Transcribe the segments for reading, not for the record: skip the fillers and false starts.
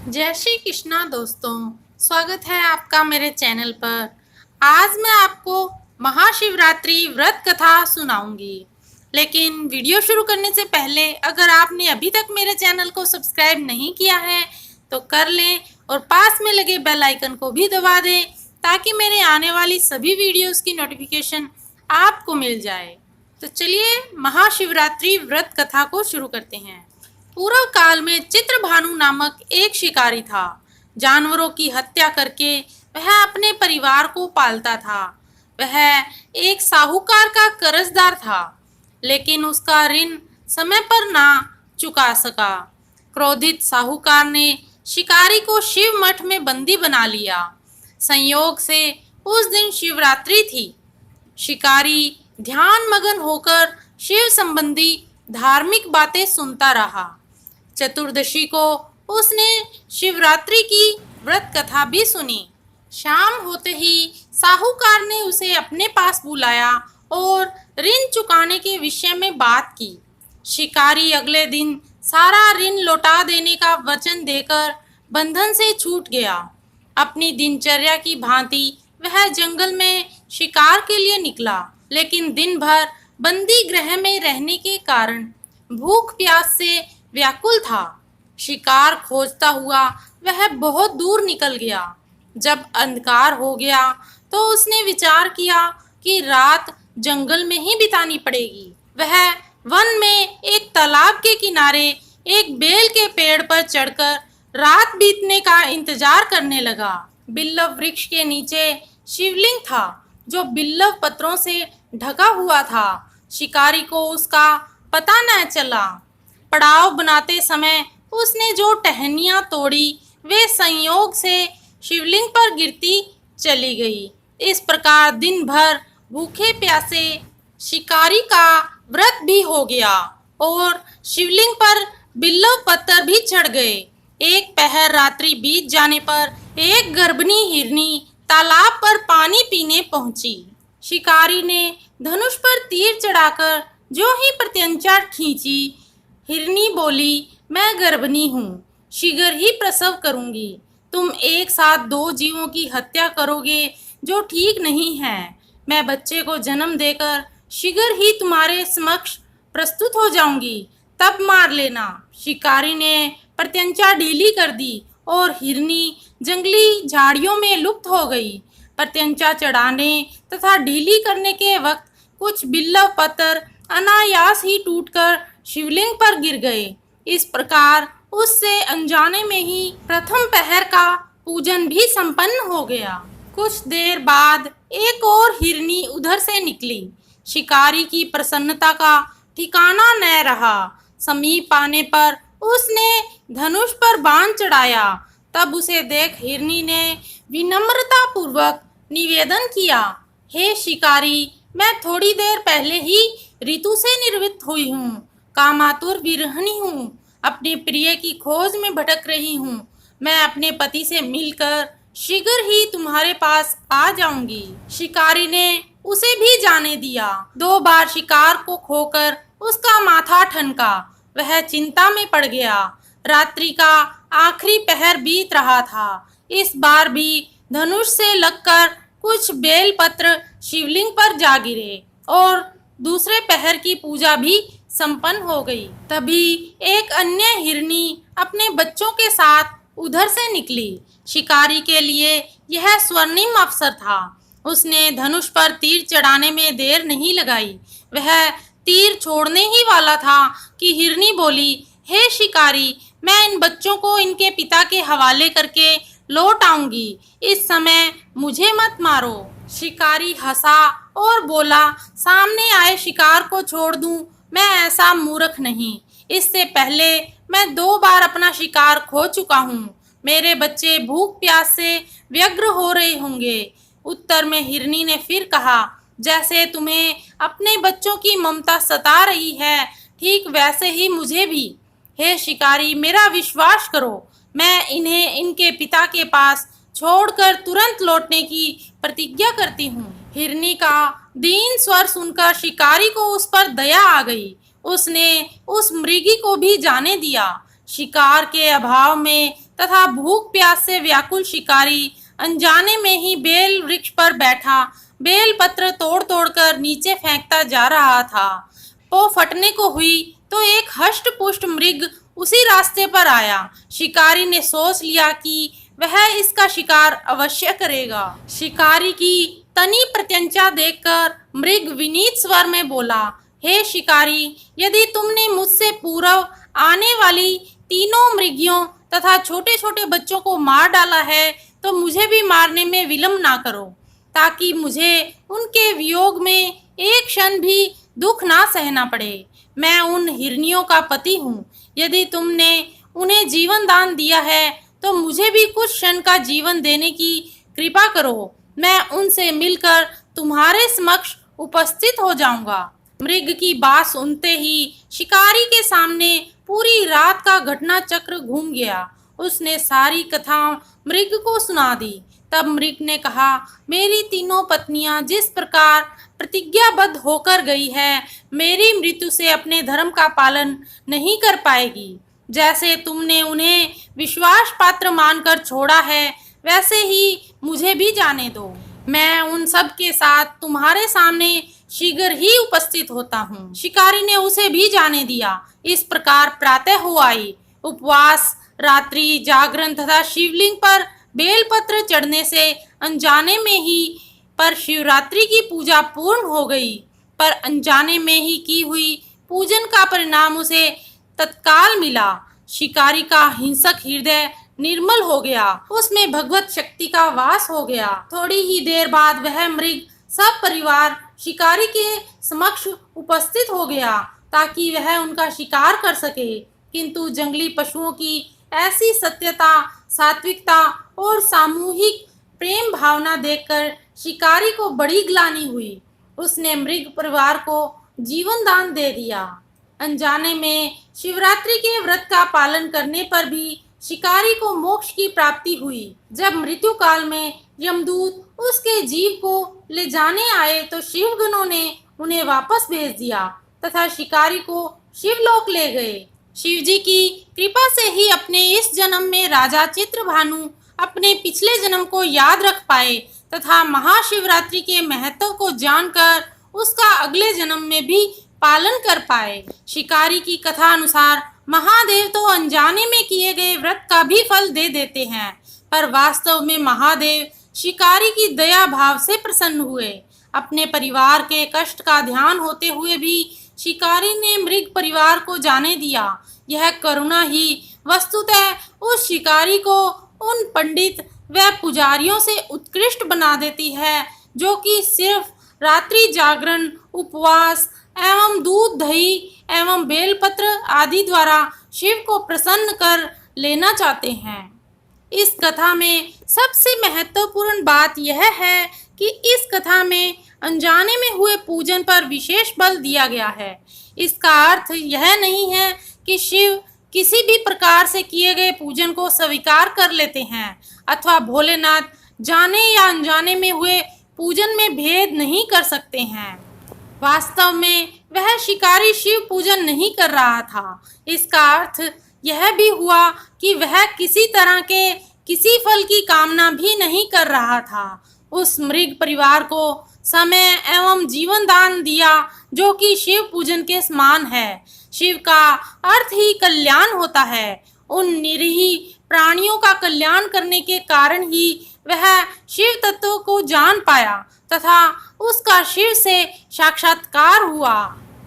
जय श्री कृष्णा दोस्तों, स्वागत है आपका मेरे चैनल पर। आज मैं आपको महाशिवरात्रि व्रत कथा सुनाऊंगी। लेकिन वीडियो शुरू करने से पहले अगर आपने अभी तक मेरे चैनल को सब्सक्राइब नहीं किया है तो कर लें और पास में लगे बेल आइकन को भी दबा दें ताकि मेरे आने वाली सभी वीडियोस की नोटिफिकेशन आपको मिल जाए। तो चलिए महाशिवरात्रि व्रत कथा को शुरू करते हैं। पूर्व काल में चित्रभानु नामक एक शिकारी था। जानवरों की हत्या करके वह अपने परिवार को पालता था। वह एक साहूकार का कर्जदार था, लेकिन उसका ऋण समय पर ना चुका सका। क्रोधित साहूकार ने शिकारी को शिव मठ में बंदी बना लिया। संयोग से उस दिन शिवरात्रि थी। शिकारी ध्यान मगन होकर शिव संबंधी धार्मिक बातें सुनता रहा। चतुर्दशी को उसने शिवरात्रि की व्रत कथा भी सुनी। शाम होते ही साहूकार ने उसे अपने पास बुलाया और ऋण चुकाने के विषय में बात की। शिकारी अगले दिन सारा ऋण लौटा देने का वचन देकर बंधन से छूट गया। अपनी दिनचर्या की भांति वह जंगल में शिकार के लिए निकला, लेकिन दिन भर बंदी गृह में रहने के कारण भूख प्यास से व्याकुल था। शिकार खोजता हुआ वह बहुत दूर निकल गया। जब अंधकार हो गया तो उसने विचार किया कि रात जंगल में ही बितानी पड़ेगी। वह वन में एक तालाब के किनारे एक बेल के पेड़ पर चढ़कर रात बीतने का इंतजार करने लगा। बिल्लव वृक्ष के नीचे शिवलिंग था जो बिल्लव पत्रों से ढका हुआ था। शिकारी को उसका पता न चला। पड़ाव बनाते समय उसने जो टहनियां तोड़ी वे संयोग से शिवलिंग पर गिरती चली गई। इस प्रकार दिन भर भूखे प्यासे शिकारी का व्रत भी हो गया और शिवलिंग पर बिल्लव पत्थर भी चढ़ गए। एक पहर रात्रि बीत जाने पर एक गर्भिणी हिरनी तालाब पर पानी पीने पहुंची। शिकारी ने धनुष पर तीर चढ़ाकर जो ही प्रत्यंचा खींची, हिरनी बोली, मैं गर्भिणी हूँ, शीघ्र ही प्रसव करूंगी। तुम एक साथ दो जीवों की हत्या करोगे जो ठीक नहीं है। मैं बच्चे को जन्म देकर शीघ्र ही तुम्हारे समक्ष प्रस्तुत हो जाऊंगी, तब मार लेना। शिकारी ने प्रत्यंचा ढीली कर दी और हिरनी जंगली झाड़ियों में लुप्त हो गई। प्रत्यंचा चढ़ाने तथा ढीली करने के वक्त कुछ बिल्लव पत्थर अनायास ही टूटकर शिवलिंग पर गिर गए। इस प्रकार उससे अनजाने में ही प्रथम पहर का पूजन भी संपन्न हो गया। कुछ देर बाद एक और हिरनी उधर से निकली। शिकारी की प्रसन्नता का ठिकाना न रहा। समीप आने पर उसने धनुष पर बाण चढ़ाया। तब उसे देख हिरनी ने विनम्रता पूर्वक निवेदन किया, हे शिकारी, मैं थोड़ी देर पहले ही ऋतु से निर्वृत्त हुई हूँ, कामातुर विरहिणी हूँ, अपने प्रिय की खोज में भटक रही हूँ। मैं अपने पति से मिलकर शीघ्र ही तुम्हारे पास आ जाऊंगी। शिकारी ने उसे भी जाने दिया। 2 बार शिकार को खोकर उसका माथा ठनका। वह चिंता में पड़ गया। रात्रि का आखिरी पहर बीत रहा था। इस बार भी धनुष से लगकर कुछ बेलपत्र शिवलिंग पर जा गिरे और दूसरे पहर की पूजा भी संपन्न हो गई। तभी एक अन्य हिरनी अपने बच्चों के साथ उधर से निकली। शिकारी के लिए यह स्वर्णिम अवसर था। उसने धनुष पर तीर चढ़ाने में देर नहीं लगाई। वह तीर छोड़ने ही वाला था कि हिरनी बोली, हे शिकारी, मैं इन बच्चों को इनके पिता के हवाले करके लौट आऊंगी। इस समय मुझे मत मारो। शिकारी हंसा और बोला, सामने आए शिकार को छोड़ दूं, मैं ऐसा मूर्ख नहीं। इससे पहले मैं 2 बार अपना शिकार खो चुका हूँ। मेरे बच्चे भूख प्यास से व्यग्र हो रहे होंगे। उत्तर में हिरनी ने फिर कहा, जैसे तुम्हें अपने बच्चों की ममता सता रही है, ठीक वैसे ही मुझे भी। हे शिकारी, मेरा विश्वास करो, मैं इन्हें इनके पिता के पास छोड़कर तुरंत लौटने की प्रतिज्ञा करती हूँ। हिरनी का दीन स्वर सुनकर शिकारी को उस पर दया आ गई। उसने उस मृगी को भी जाने दिया। शिकार के अभाव में तथा भूख प्यास से व्याकुल शिकारी अनजाने में ही बेल वृक्ष पर बैठा बेल पत्र तोड़ तोड़ कर नीचे फेंकता जा रहा था। वो फटने को हुई तो एक हष्ट पुष्ट मृग उसी रास्ते पर आया। शिकारी ने सोच लिया कि वह इसका शिकार अवश्य करेगा। शिकारी की तनी प्रत्यंचा देखकर मृग विनीत स्वर में बोला, हे शिकारी, यदि तुमने मुझसे पूर्व आने वाली तीनों मृगियों तथा छोटे छोटे बच्चों को मार डाला है तो मुझे भी मारने में विलंब ना करो, ताकि मुझे उनके वियोग में एक क्षण भी दुख ना सहना पड़े। मैं उन हिरनियों का पति हूँ। यदि तुमने उन्हें जीवन दान दिया है तो मुझे भी कुछ क्षण का जीवन देने की कृपा करो। मैं उनसे मिलकर तुम्हारे समक्ष उपस्थित हो जाऊंगा। मृग की बात सुनते ही शिकारी के सामने पूरी रात का घटना चक्र घूम गया। उसने सारी कथा मृग को सुना दी। तब मृग ने कहा, मेरी तीनों पत्नियां जिस प्रकार प्रतिज्ञाबद्ध होकर गई है, मेरी मृत्यु से अपने धर्म का पालन नहीं कर पाएगी। जैसे तुमने उन्हें विश्वास पात्र मानकर छोड़ा है, वैसे ही मुझे भी जाने दो। मैं उन सब के साथ तुम्हारे सामने शीघ्र ही उपस्थित होता हूँ। शिकारी ने उसे भी जाने दिया। इस प्रकार प्रातः हो आई। उपवास, रात्रि जागरण तथा शिवलिंग पर बेलपत्र चढ़ने से अनजाने में ही पर शिवरात्रि की पूजा पूर्ण हो गई। पर अनजाने में ही की हुई पूजन का परिणाम उसे तत्काल मिला। शिकारी का हिंसक हृदय निर्मल हो गया, उसमें भगवत शक्ति का वास हो गया। थोड़ी ही देर बाद वह मृग सब परिवार शिकारी के समक्ष उपस्थित हो गया ताकि वह उनका शिकार कर सके। किंतु जंगली पशुओं की ऐसी सत्यता, सात्विकता और सामूहिक प्रेम भावना देखकर शिकारी को बड़ी ग्लानि हुई। उसने मृग परिवार को जीवन दान दे दिया। अनजाने में शिवरात्रि के व्रत का पालन करने पर भी शिकारी को मोक्ष की प्राप्ति हुई। जब मृत्यु काल में यमदूत उसके जीव को ले जाने आए तो शिवगणों ने उन्हें वापस भेज दिया तथा शिकारी को शिवलोक ले गए। शिवजी की कृपा से ही अपने इस जन्म में राजा चित्रभानु अपने पिछले जन्म को याद रख पाए तथा महाशिवरात्रि के महत्व को जानकर उसका अगले जन्म में भी पालन कर पाए। शिकारी की कथा अनुसार महादेव तो अनजाने में किए गए व्रत का भी फल दे देते हैं, पर वास्तव में महादेव शिकारी की दया भाव से प्रसन्न हुए। अपने परिवार के कष्ट का ध्यान होते हुए भी शिकारी ने मृग परिवार को जाने दिया। यह करुणा ही वस्तुतः उस शिकारी को उन पंडित व पुजारियों से उत्कृष्ट बना देती है, जो कि सिर्फ रात्रि जागरण, उपवास एवं दूध दही एवं बेलपत्र आदि द्वारा शिव को प्रसन्न कर लेना चाहते हैं। इस कथा में सबसे महत्वपूर्ण बात यह है कि इस कथा में अनजाने में हुए पूजन पर विशेष बल दिया गया है। इसका अर्थ यह नहीं है कि शिव किसी भी प्रकार से किए गए पूजन को स्वीकार कर लेते हैं अथवा भोलेनाथ जाने या अनजाने में हुए पूजन में भेद नहीं कर सकते हैं। वास्तव में वह शिकारी शिव पूजन नहीं कर रहा था। इसका अर्थ यह भी हुआ कि वह किसी तरह के किसी फल की कामना भी नहीं कर रहा था। उस मृग परिवार को समय एवं जीवन दान दिया, जो कि शिव पूजन के समान है। शिव का अर्थ ही कल्याण होता है। उन निरीह प्राणियों का कल्याण करने के कारण ही वह शिव तत्व को जान पाया तथा उसका शिव से साक्षात्कार हुआ।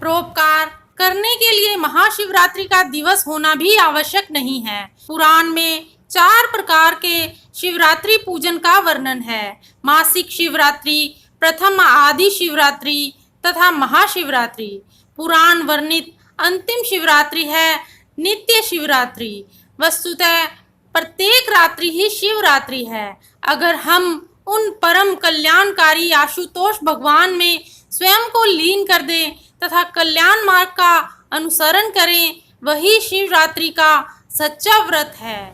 परोपकार करने के लिए महाशिवरात्रि का दिवस होना भी आवश्यक नहीं है। पुराण में 4 प्रकार के शिवरात्रि पूजन का वर्णन है। मासिक शिवरात्रि, प्रथम आदि शिवरात्रि तथा महाशिवरात्रि। पुराण वर्णित अंतिम शिवरात्रि है नित्य शिवरात्रि। वस्तुतः प्रत्येक रात्रि ही शिवरात्रि है। अगर हम उन परम कल्याणकारी आशुतोष भगवान में स्वयं को लीन कर दें तथा कल्याण मार्ग का अनुसरण करें, वही शिवरात्रि का सच्चा व्रत है।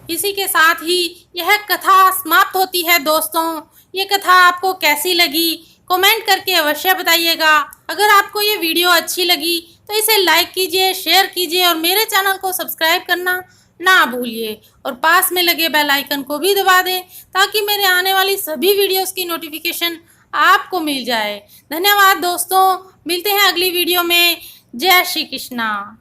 इसी के साथ ही यह कथा समाप्त होती है। दोस्तों, ये कथा आपको कैसी लगी कमेंट करके अवश्य बताइएगा। अगर आपको ये वीडियो अच्छी लगी तो इसे लाइक कीजिए, शेयर कीजिए और मेरे चैनल को सब्सक्राइब करना ना भूलिए और पास में लगे बेल आइकन को भी दबा दें ताकि मेरे आने वाली सभी वीडियोस की नोटिफिकेशन आपको मिल जाए। धन्यवाद दोस्तों, मिलते हैं अगली वीडियो में। जय श्री कृष्णा।